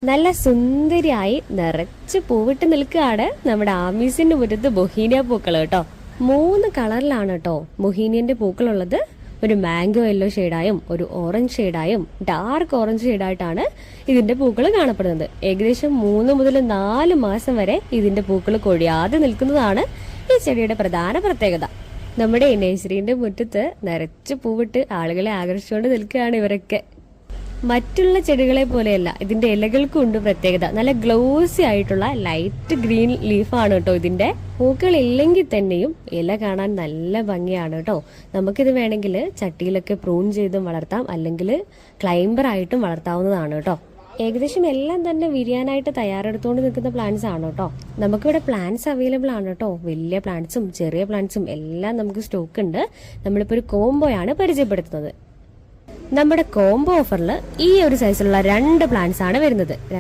നല്ല സുന്ദരിയായി നിറച്ച് പൂവിട്ട് നിൽക്കുകയാണ് നമ്മുടെ ആമീസിന്റെ മുറ്റത്ത് ബൊഹീനിയ പൂക്കൾ കേട്ടോ. 3 കളറിലാണ് കേട്ടോ ബൊഹീനിയന്റെ പൂക്കളുള്ളത്. ഒരു മാംഗോ യെല്ലോ ഷെയ്ഡായും ഒരു ഓറഞ്ച് ഷെയ്ഡായും ഡാർക്ക് ഓറഞ്ച് ഷെയ്ഡായിട്ടാണ് ഇതിന്റെ പൂക്കൾ കാണപ്പെടുന്നത്. ഏകദേശം 3 മുതൽ 4 മാസം വരെ ഇതിന്റെ പൂക്കൾ കൊഴിയാതെ നിൽക്കുന്നതാണ് ഈ ചെടിയുടെ പ്രധാന പ്രത്യേകത. നമ്മുടെ നഴ്സറിന്റെ മുറ്റത്ത് നിറച്ച് പൂവിട്ട് ആളുകളെ ആകർഷിച്ചുകൊണ്ട് നിൽക്കുകയാണ് ഇവരൊക്കെ. മറ്റുള്ള ചെടികളെ പോലെയല്ല, ഇതിന്റെ ഇലകൾക്കുണ്ട് പ്രത്യേകത. നല്ല ഗ്ലോസി ആയിട്ടുള്ള ലൈറ്റ് ഗ്രീൻ ലീഫാണ് കേട്ടോ ഇതിന്റെ. പൂക്കൾ ഇല്ലെങ്കിൽ തന്നെയും ഇല കാണാൻ നല്ല ഭംഗിയാണ് കേട്ടോ. നമുക്കിത് വേണമെങ്കിൽ ചട്ടിയിലൊക്കെ പ്രൂൺ ചെയ്തും വളർത്താം, അല്ലെങ്കിൽ ക്ലൈംബർ ആയിട്ടും വളർത്താവുന്നതാണ് കേട്ടോ. ഏകദേശം എല്ലാം തന്നെ വിരിയാനായിട്ട് തയ്യാറെടുത്തുകൊണ്ട് നിൽക്കുന്ന പ്ലാന്റ്സ് ആണ് കേട്ടോ. നമുക്കിവിടെ പ്ലാന്റ്സ് അവൈലബിൾ ആണ് കേട്ടോ. വലിയ പ്ലാന്റ്സും ചെറിയ പ്ലാന്റ്സും എല്ലാം നമുക്ക് സ്റ്റോക്ക് ഉണ്ട്. നമ്മളിപ്പോൾ ഒരു കോംബോയാണ് പരിചയപ്പെടുത്തുന്നത്. നമ്മുടെ കോംബോ ഓഫറിൽ ഈ ഒരു സൈസിലുള്ള 2 പ്ലാന്റ്സ് ആണ് വരുന്നത്.